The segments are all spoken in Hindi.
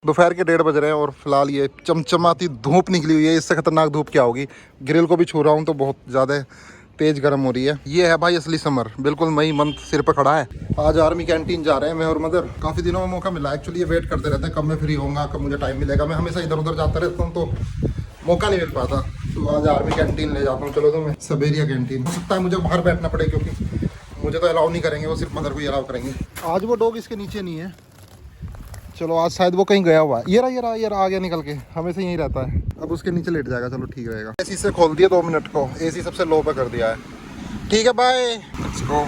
दोपहर के 1:30 बज रहे हैं और फिलहाल ये चमचमाती धूप निकली हुई है। इससे खतरनाक धूप क्या होगी। ग्रिल को भी छू रहा हूँ तो बहुत ज़्यादा तेज़ गर्म हो रही है। ये है भाई असली समर, बिल्कुल मई मंथ सिर पर खड़ा है। आज आर्मी कैंटीन जा रहे हैं मैं और मदर। काफ़ी दिनों में मौका मिला। एक्चुअली ये वेट करते रहते हैं कब मैं फ्री होऊंगा, कब मुझे टाइम मिलेगा। मैं हमेशा इधर उधर जाता रहता हूँ तो मौका नहीं मिल पाता। तो आज आर्मी कैंटीन ले जाता हूँ। चलो तो मैं सबेरिया कैंटीन। हो सकता है मुझे बाहर बैठना पड़े क्योंकि मुझे तो अलाउ नहीं करेंगे, वो सिर्फ मदर को ही अलाउ करेंगे। आज वो डॉग इसके नीचे नहीं है। चलो आज शायद वो कहीं गया हुआ है। ये रहा आ गया निकल के। हमेशा यहीं रहता है। अब उसके नीचे लेट जाएगा। चलो ठीक रहेगा। एसी से खोल दिया 2 मिनट को। एसी सबसे लो पे कर दिया है। ठीक है बाय। Let's go.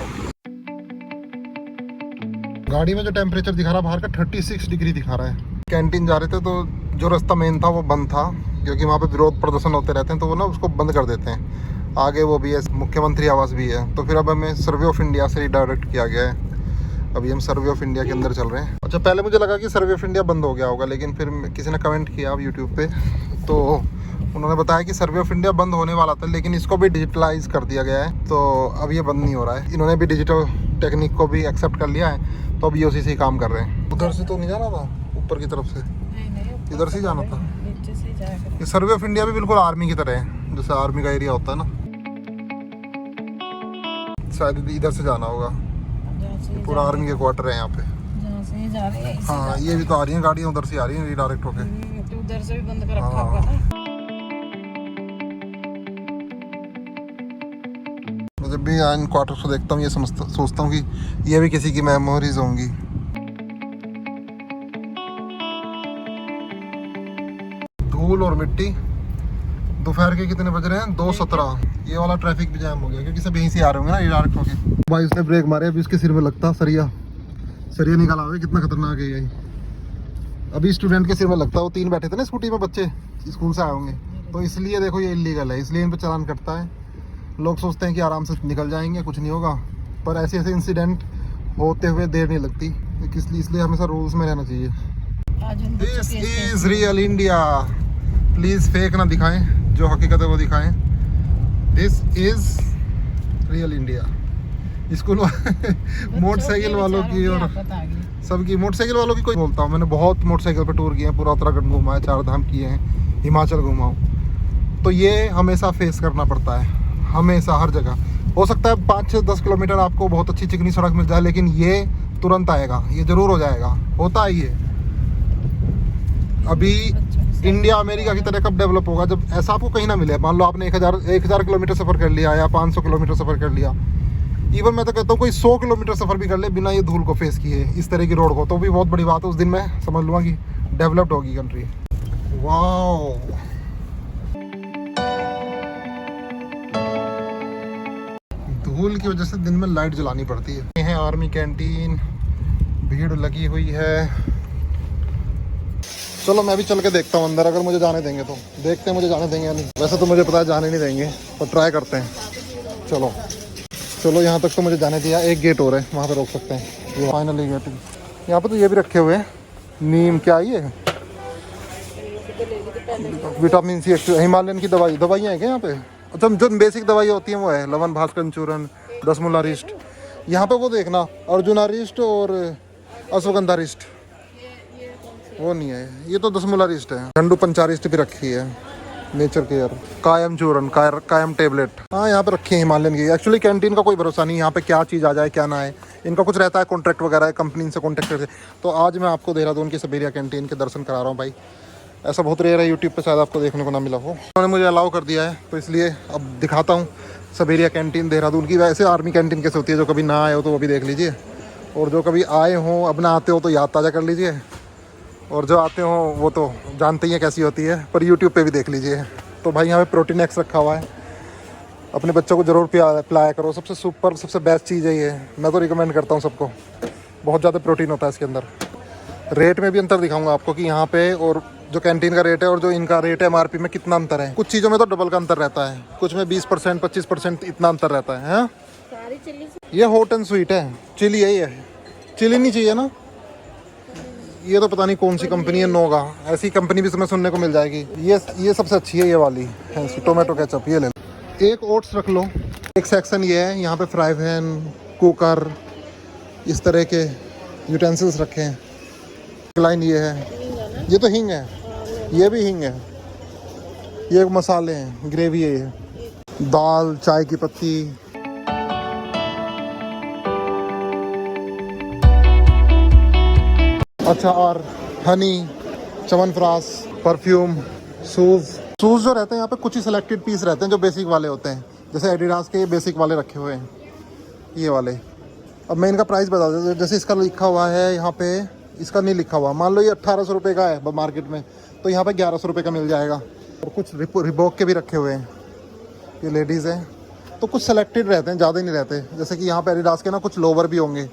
गाड़ी में जो टेम्परेचर दिखा रहा बाहर का 36 डिग्री दिखा रहा है। कैंटीन जा रहे थे तो जो रास्ता मेन था वो बंद था क्योंकि वहाँ पे विरोध प्रदर्शन होते रहते हैं तो वो ना उसको बंद कर देते हैं। आगे वो भी है, मुख्यमंत्री आवास भी है। तो फिर अब हमें सर्वे ऑफ इंडिया से रिडायरेक्ट किया गया है। अभी हम सर्वे ऑफ इंडिया के अंदर चल रहे हैं। अच्छा पहले मुझे लगा कि सर्वे ऑफ इंडिया बंद हो गया होगा, लेकिन फिर किसी ने कमेंट किया यूट्यूब पे तो उन्होंने बताया कि सर्वे ऑफ इंडिया बंद होने वाला था लेकिन इसको भी डिजिटलाइज कर दिया गया है। तो अब ये बंद नहीं हो रहा है। इन्होंने भी डिजिटल टेक्निक को भी एक्सेप्ट कर लिया है तो अब ये उसी से ही काम कर रहे हैं। उधर से तो नहीं जाना था, ऊपर की तरफ से इधर से जाना था। ये सर्वे ऑफ इंडिया भी बिल्कुल आर्मी की तरह है, जैसे आर्मी का एरिया होता है ना। शायद इधर से जाना होगा। पूरा आर्मी के क्वार्टर है यहाँ पे। जहाँ से जा रहे हैं हाँ ये भी तो आ रही हैं गाड़ियाँ, उधर से आ रही हैं डायरेक्ट होके। तो उधर से भी बंद कर रखा होगा ना। मैं जब भी इन क्वार्टर्स को देखता हूँ ये सोचता हूँ कि ये भी किसी की मेमोरीज होंगी। धूल और मिट्टी। दोपहर के कितने बज रहे हैं? 2:17। ये वाला ट्रैफिक भी जाम हो गया क्योंकि सब यहीं से आ रहे होंगे ना ये डायरेक्ट होके। भाई उसने ब्रेक मारे, अभी उसके सिर में लगता सरिया निकाला हुआ। कितना खतरनाक है ये। अभी स्टूडेंट के सिर में लगता। वो 3 बैठे थे ना स्कूटी में, बच्चे स्कूल से आए होंगे तो इसलिए देखो ये इलीगल है, इसलिए इन पर चालान कटता है। लोग सोचते हैं कि आराम से निकल जाएंगे, कुछ नहीं होगा, पर ऐसे इंसिडेंट होते हुए देर नहीं लगती। इसलिए हमेशा रूल्स में रहना चाहिए। This is real India. Please fake ना दिखाएं, जो हकीकत है वो दिखाएं। This is real India. School motorcycle वालों की और सबकी, मोटरसाइकिल वालों की कोई बोलता हूँ। मैंने बहुत मोटरसाइकिल पर टूर किए हैं, पूरा उत्तराखंड घूमा है, 4 धाम किए हैं, हिमाचल घूमा हूँ। तो ये हमेशा फेस करना पड़ता है, हमेशा हर जगह। हो सकता है 5 से 10 किलोमीटर आपको बहुत अच्छी चिकनी सड़क मिल जाए, लेकिन ये तुरंत आएगा, ये ज़रूर हो जाएगा। होता है ये। अभी इंडिया अमेरिका की तरह कब डेवलप होगा जब ऐसा आपको कहीं ना मिले। मान लो आपने 1000 किलोमीटर सफ़र कर लिया या 500 किलोमीटर सफ़र कर लिया। इवन मैं तो कहता हूँ कोई 100 किलोमीटर सफ़र भी कर ले बिना ये धूल को फेस किए, इस तरह की रोड को, तो भी बहुत बड़ी बात है। उस दिन मैं समझ लूँगा कि डेवलप्ड होगी कंट्री। वाओ, धूल की वजह से दिन में लाइट जलानी पड़ती है। ये है आर्मी कैंटीन, भीड़ लगी हुई है। चलो मैं भी चल के देखता हूँ अंदर, अगर मुझे जाने देंगे तो। देखते हैं मुझे जाने देंगे या नहीं। वैसे तो मुझे पता है जाने नहीं देंगे, पर ट्राई करते हैं। चलो यहाँ तक तो मुझे जाने दिया। एक गेट और है, वहाँ पे रोक सकते हैं। ये फाइनली गेट। यहाँ पे तो ये भी रखे हुए हैं, नीम क्या ये विटामिन सी, हिमालयन की दवाइयाँ हैं क्या यहाँ पे? अच्छा जो बेसिक दवाई होती हैं वो है लवन भास्कर चूरन, 10 मूला रिस्ट। यहाँ पे वो देखना अर्जुना रिस्ट और अश्वगंधा रिस्ट, वो नहीं है। ये तो 10 मूला रिस्ट है। झंडू पंचारिस्ट भी रखी है, नेचर केयर, कायम चूरन, कायम टेबलेट। हाँ यहाँ पे रखी है हिमालयन की। एक्चुअली कैंटीन का कोई भरोसा नहीं, यहाँ पे क्या चीज़ आ जाए क्या ना आए। इनका कुछ रहता है कॉन्ट्रैक्ट वगैरह, कंपनी से कॉन्टैक्ट करके। तो आज मैं आपको देहरादून की सबेरिया कैंटीन के दर्शन करा रहा हूँ भाई। ऐसा बहुत रेयर है, यूट्यूब पे शायद आपको देखने को ना मिला हो। उन्होंने मुझे अलाउ कर दिया है तो इसलिए अब दिखाता हूँ सबेरिया कैंटीन देहरादून की। वैसे आर्मी कैंटीन कैसे होती है, जो कभी ना आए हो तो वो भी देख लीजिए, और जो कभी आए हों अब ना आते हो तो याद ताज़ा कर लीजिए, और जो आते हो वो तो जानते ही हैं कैसी होती है, पर यूट्यूब पे भी देख लीजिए। तो भाई यहाँ पे प्रोटीन एक्स रखा हुआ है, अपने बच्चों को ज़रूर पिलाया करो। सबसे सुपर, सबसे बेस्ट चीज़ है ये। मैं तो रिकमेंड करता हूँ सबको। बहुत ज़्यादा प्रोटीन होता है इसके अंदर। रेट में भी अंतर दिखाऊंगा आपको कि यहाँ पे और जो कैंटीन का रेट है और जो इनका रेट है MRP में कितना अंतर है। कुछ चीज़ों में तो डबल का अंतर रहता है, कुछ में 20% 25% इतना अंतर रहता है। ये हॉट एंड स्वीट है, चिली है ये। चिली नहीं चाहिए ना, ये तो पता नहीं कौन सी कंपनी है, नोगा, ऐसी कंपनी भी इसमें सुनने को मिल जाएगी। ये सबसे अच्छी है, ये वाली टोमेटो केचप, ये ले लो। एक ओट्स रख लो। एक सेक्शन ये है, यहाँ पे फ्राई पैन, कुकर, इस तरह के यूटेंसिल्स रखे हैं। लाइन ये है, ये तो हींग है, ये भी हींग है, ये मसाले हैं, ग्रेवी है ये, दाल, चाय की पत्ती। अच्छा, और हनी, च्यवनप्राश, परफ्यूम, शूज़ जो रहते हैं यहाँ पे कुछ ही सिलेक्टेड पीस रहते हैं जो बेसिक वाले होते हैं, जैसे एडिडास के ये बेसिक वाले रखे हुए हैं, ये वाले। अब मैं इनका प्राइस बता देता हूँ। जैसे इसका लिखा हुआ है यहाँ पे, इसका नहीं लिखा हुआ, मान लो ये 1800 रुपये का है मार्केट में, तो यहाँ पे 1100 रुपये का मिल जाएगा। और कुछ रिबॉक के भी रखे हुए हैं, ये लेडीज़ हैं, तो कुछ सेलेक्टेड रहते हैं, ज़्यादा ही नहीं रहते। जैसे कि यहाँ पे एडिडास के ना कुछ लोवर भी होंगे,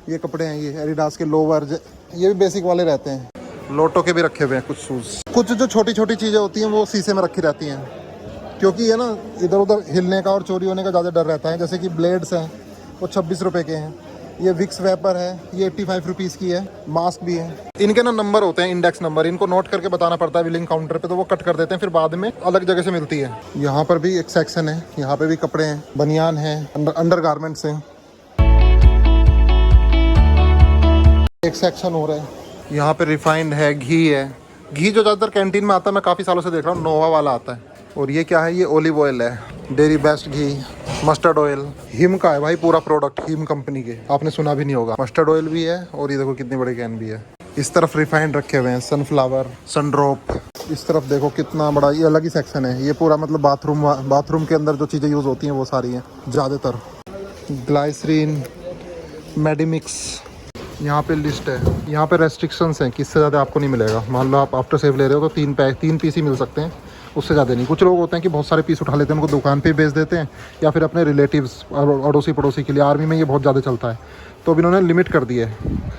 ये कपड़े हैं, ये एडिडास के लोवर, ये भी बेसिक वाले रहते हैं। लोटो के भी रखे हुए हैं कुछ शूज़। कुछ जो छोटी छोटी चीज़ें होती हैं वो शीशे में रखी रहती हैं, क्योंकि ये ना इधर उधर हिलने का और चोरी होने का ज़्यादा डर रहता है। जैसे कि ब्लेड्स हैं, वो 26 रुपये के हैं। ये विक्स वेपर है, ये 85 रुपीज़ की है। मास्क भी है। इनके ना नंबर होते हैं, इंडेक्स नंबर, इनको नोट करके बताना पड़ता है बिलिंग काउंटर पे, तो वो कट कर देते हैं, फिर बाद में अलग जगह से मिलती है। यहाँ पर भी एक सेक्शन है, यहाँ पे भी कपड़े हैं, बनियान है, अंडर गारमेंट्स हैं। एक सेक्शन हो रहा है, यहाँ पे रिफाइंड है, घी है। घी जो ज़्यादातर कैंटीन में आता है, मैं काफ़ी सालों से देख रहा हूँ, नोवा वाला आता है। और ये क्या है, ये ओलिव ऑयल है, डेयरी बेस्ट घी, मस्टर्ड ऑयल, हिम का है भाई पूरा प्रोडक्ट, हिम कंपनी के, आपने सुना भी नहीं होगा। मस्टर्ड ऑयल भी है, और ये देखो कितनी बड़ी कैन भी है। इस तरफ रिफाइंड रखे हुए हैं, सनफ्लावर, सनड्रॉप। इस तरफ देखो कितना बड़ा, ये अलग ही सेक्शन है। ये पूरा मतलब बाथरूम के अंदर जो चीज़ें यूज़ होती हैं वो सारी हैं ज़्यादातर। ग्लाइसरीन, मेडिमिक्स, यहाँ पे लिस्ट है। यहाँ पे रेस्ट्रिक्शंस हैं कि इससे ज़्यादा आपको नहीं मिलेगा। मान लो आप आफ्टर सेव ले रहे हो तो 3 पीस ही मिल सकते हैं, उससे ज़्यादा नहीं। कुछ लोग होते हैं कि बहुत सारे पीस उठा लेते हैं, उनको दुकान पे बेच देते हैं, या फिर अपने रिलेटिव्स, अड़ोसी पड़ोसी के लिए। आर्मी में ये बहुत ज़्यादा चलता है, तो अब इन्होंने लिमिट कर दी है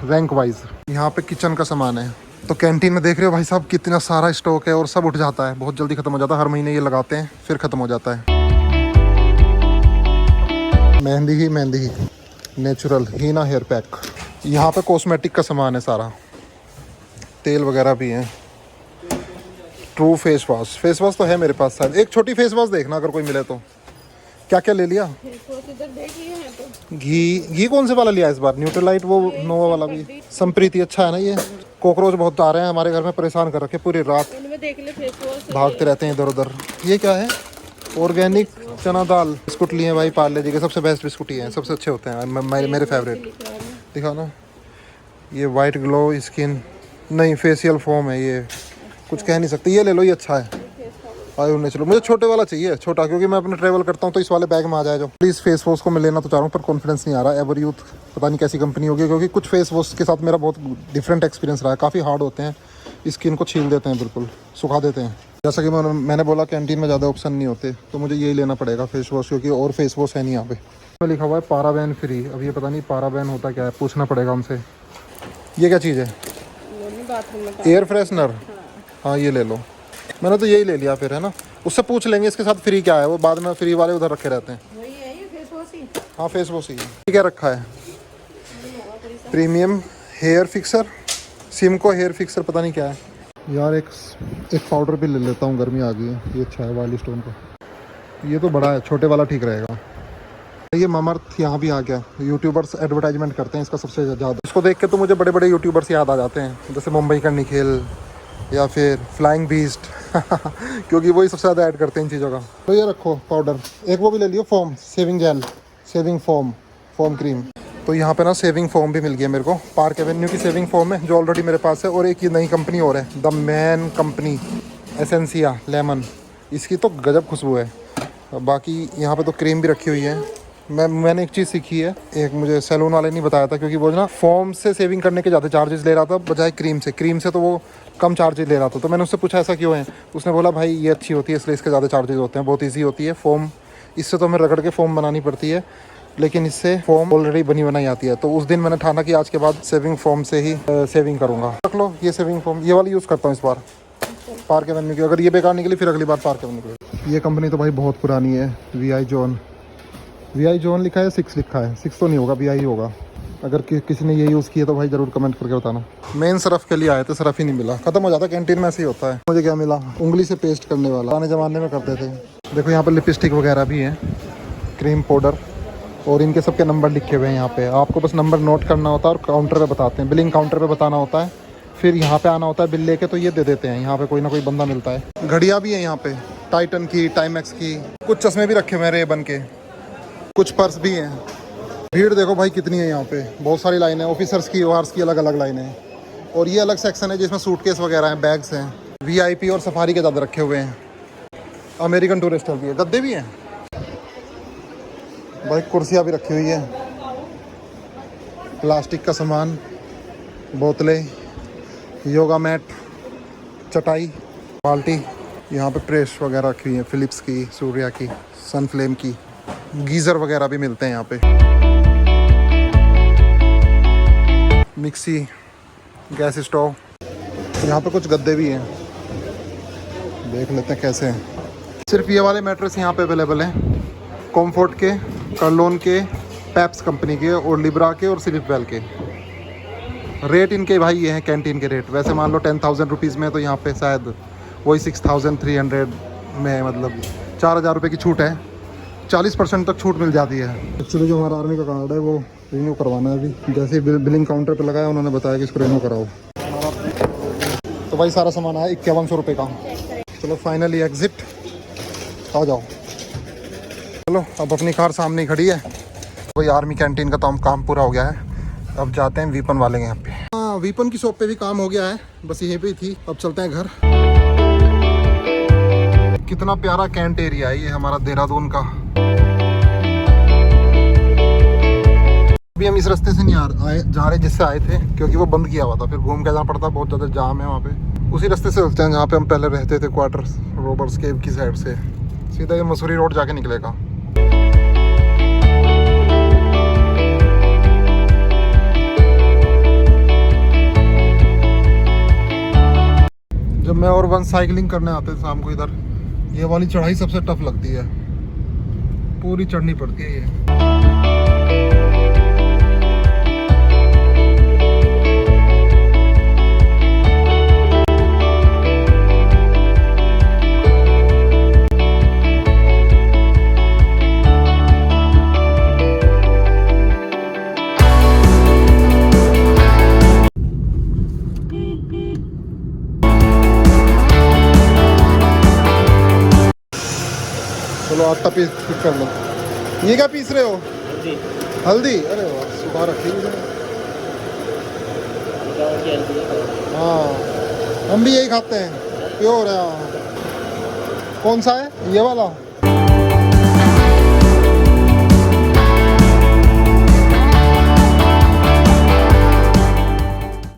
रैंक वाइज। यहाँ पे किचन का सामान है, तो कैंटीन में देख रहे हो भाई साहब कितना सारा स्टॉक है, और सब उठ जाता है, बहुत जल्दी ख़त्म हो जाता है। हर महीने ये लगाते हैं, फिर ख़त्म हो जाता है। मेहंदी नेचुरल हीना हेयर पैक। यहाँ पे कॉस्मेटिक का सामान है सारा, तेल वगैरह भी है। ट्रू फेस वॉश तो है मेरे पास शायद। एक छोटी फेस वॉश देखना अगर कोई मिले तो। क्या क्या ले लिया? घी कौन से वाला लिया इस बार? न्यूट्रलाइट, वो नोवा वाला भी। संप्रीति अच्छा है ना ये। कॉकरोच बहुत आ रहे हैं हमारे घर में, परेशान कर रखे, पूरी रात भागते रहते हैं इधर उधर। ये क्या है? ऑर्गेनिक चना दाल बिस्कुट लिए भाई, पार्ले जी के सबसे बेस्ट बिस्कुट ही हैं, सबसे अच्छे होते हैं, मेरे फेवरेट। दिखाओ ना, ये वाइट ग्लो स्किन, नहीं फेशियल फोम है ये, कुछ कह नहीं सकते। ये ले लो, ये अच्छा है। आयो नेचुरल, मुझे छोटे वाला चाहिए, छोटा, क्योंकि मैं अपने ट्रैवल करता हूँ तो इस वाले बैग में आ जाए जो। प्लीज़ फेस वॉश को मैं लेना तो चाह रहा हूँ, पर कॉन्फिडेंस नहीं आ रहा। एवर यूथ पता नहीं कैसी कंपनी होगी, क्योंकि कुछ फेस वॉश के साथ मेरा बहुत डिफरेंट एक्सपीरियंस रहा है। काफ़ी हार्ड होते हैं, स्किन को छील देते हैं, बिल्कुल सुखा देते हैं। जैसा कि मैंने बोला कैंटीन में ज़्यादा ऑप्शन नहीं होते, तो मुझे यही लेना पड़ेगा फेस वॉश, क्योंकि और फेस वॉश है नहीं यहाँ पे। लिखा हुआ है पाराबैन फ्री। अब ये पता नहीं पाराबैन होता क्या है, पूछना पड़ेगा उनसे। ये क्या चीज़ है? Air freshener. हाँ ये ले लो, मैंने तो यही ले लिया फिर, है ना। उससे पूछ लेंगे इसके साथ फ्री क्या है, वो बाद में फ्री वाले उधर रखे रहते हैं। हाँ फेस वॉश ही है। क्या रखा है? Premium hair fixer, Simco hair fixer, पता नहीं क्या है यार। एक पाउडर भी ले लेता हूँ, गर्मी आ गई है। ये अच्छा है वाइल्ड स्टोन का, ये तो बड़ा है, छोटे वाला ठीक रहेगा। ये ममर्थ यहाँ भी आ गया। यूट्यूबर्स एडवर्टाइजमेंट करते हैं इसका सबसे ज़्यादा। इसको देख के तो मुझे बड़े बड़े यूट्यूबर्स याद आ जाते हैं, जैसे मुंबई का निखिल या फिर फ्लाइंग बीस्ट क्योंकि वही सबसे ज़्यादा ऐड करते हैं इन चीज़ों का। तो ये रखो पाउडर, एक वो भी ले लियो, foam, shaving gel, shaving foam cream. तो यहाँ पे ना शेविंग फोम भी मिल गया मेरे को, पार्क एवेन्यू की शेविंग फोम है, जो ऑलरेडी मेरे पास है। और एक ये नई कंपनी और है, द मैन कंपनी, एसेंसिया लेमन, इसकी तो गजब खुशबू है। बाकी यहाँ पे तो क्रीम भी रखी हुई है। मैंने एक चीज़ सीखी है, एक मुझे सैलून वाले नहीं बताया था, क्योंकि वो ना फोम से शेविंग करने के ज़्यादा चार्जेस ले रहा था बजाय क्रीम से तो वो कम चार्जेस ले रहा था। तो मैंने उससे पूछा ऐसा क्यों है, उसने बोला भाई ये अच्छी होती है इसलिए इसके ज़्यादा चार्जेस होते हैं, बहुत ईजी होती है फोम। इससे तो हमें रगड़ के फोम बनानी पड़ती है, लेकिन इससे फोम ऑलरेडी बनी बनाई आती है। तो उस दिन मैंने ठाना कि आज के बाद शेविंग फोम से ही शेविंग करूँगा। रख लो ये शेविंग फोम, ये वाली यूज़ करता हूँ इस बार पार्क एवेन्यू की। अगर ये बेकार निकली फिर अगली बार पार्क एवेन्यू की। ये कंपनी तो भाई बहुत पुरानी है, VI जोन लिखा है, 6 लिखा है, 6 तो नहीं होगा, VI होगा। अगर किसी ने ये यूज़ किया तो भाई ज़रूर कमेंट करके बताना। मेन सरफ के लिए आए थे, सरफ ही नहीं मिला, खत्म हो जाता, कैंटीन में ऐसे ही होता है। मुझे क्या मिला? उंगली से पेस्ट करने वाला, पुराने ज़माने में करते थे। देखो यहाँ पर लिपस्टिक वगैरह भी है, क्रीम पाउडर, और इनके सबके नंबर लिखे हुए हैं यहाँ पे। आपको बस नंबर नोट करना होता है और काउंटर पे बताते हैं, बिलिंग काउंटर पे बताना होता है, फिर यहाँ पे आना होता है बिल लेके, तो ये दे देते हैं। यहाँ पे कोई ना कोई बंदा मिलता है। घड़ियाँ भी हैं यहाँ पे, टाइटन की, टाइमैक्स की। कुछ चश्मे भी रखे हुए हैं रेबन के, कुछ पर्स भी हैं। भीड़ देखो भाई कितनी है यहाँ पे, बहुत सारी लाइनें, ऑफिसर्स की, ओआर्स की अलग अलग लाइनें हैं। और ये अलग सेक्शन है जिसमें सूटकेस वगैरह हैं, बैग्स हैं। VIP और सफारी के ज़्यादा रखे हुए हैं। अमेरिकन टूरिस्टर भी है, गद्दे भी हैं भाई, कुर्सियाँ भी रखी हुई है, प्लास्टिक का सामान, बोतलें, योगा मैट, चटाई, बाल्टी। यहाँ पे प्रेस वगैरह रखी हुई है, फिलिप्स की, सूर्या की, सनफ्लेम की। गीज़र वगैरह भी मिलते हैं यहाँ पे, मिक्सी, गैस स्टोव। यहाँ पे कुछ गद्दे भी हैं, देख लेते हैं कैसे हैं। सिर्फ ये वाले मैट्रेस यहाँ पे अवेलेबल हैं, कॉम्फोर्ट के, कर्लोन के, पैप्स कंपनी के, और लिब्रा के, और स्लीप वेल के। रेट इनके भाई ये हैं कैंटीन के रेट। वैसे मान लो 10,000 रुपीज़ में, तो यहाँ पे शायद वही 6,300 में, मतलब 4,000 रुपये की छूट है। 40% तक छूट मिल जाती है। एक्चुअली जो हमारा आर्मी का कार्ड है वो रिन्यू करवाना है अभी। जैसे ही बिलिंग काउंटर पे लगाया, उन्होंने बताया कि इसको रिन्यू कराओ। तो भाई सारा सामान आया 5100 रुपये का। चलो फाइनली एग्जिट, आ जाओ। चलो अब अपनी कार सामने ही खड़ी है। वही आर्मी कैंटीन का काम पूरा हो गया है। अब जाते हैं वीपन वाले के यहाँ पे। हाँ, वीपन की शॉप पे भी काम हो गया है, बस यहीं पे ही थी। अब चलते हैं घर। कितना प्यारा कैंट एरिया है ये हमारा देहरादून का। अभी हम इस रास्ते से नहीं जा रहे जिससे आए थे, क्योंकि वो बंद किया हुआ था। फिर घूम के जाना पड़ता, बहुत ज़्यादा जाम है वहाँ पे। उसी रास्ते से चलते हैं जहाँ पे हम पहले रहते थे, क्वार्टर्स, रॉबर्ट्स केव की साइड से। सीधा ये मसूरी रोड जाके निकलेगा। जब मैं और वन साइकिलिंग करने आते थे शाम को इधर, ये वाली चढ़ाई सबसे टफ लगती है, पूरी चढ़नी पड़ती है ये। चलो आटा पीस कर लो। ये क्या पीस रहे हो? हल्दी। अरे वाह, सुबह रखी हुई है। हाँ, हम भी यही खाते हैं, प्योर है। हाँ। कौन सा है ये वाला?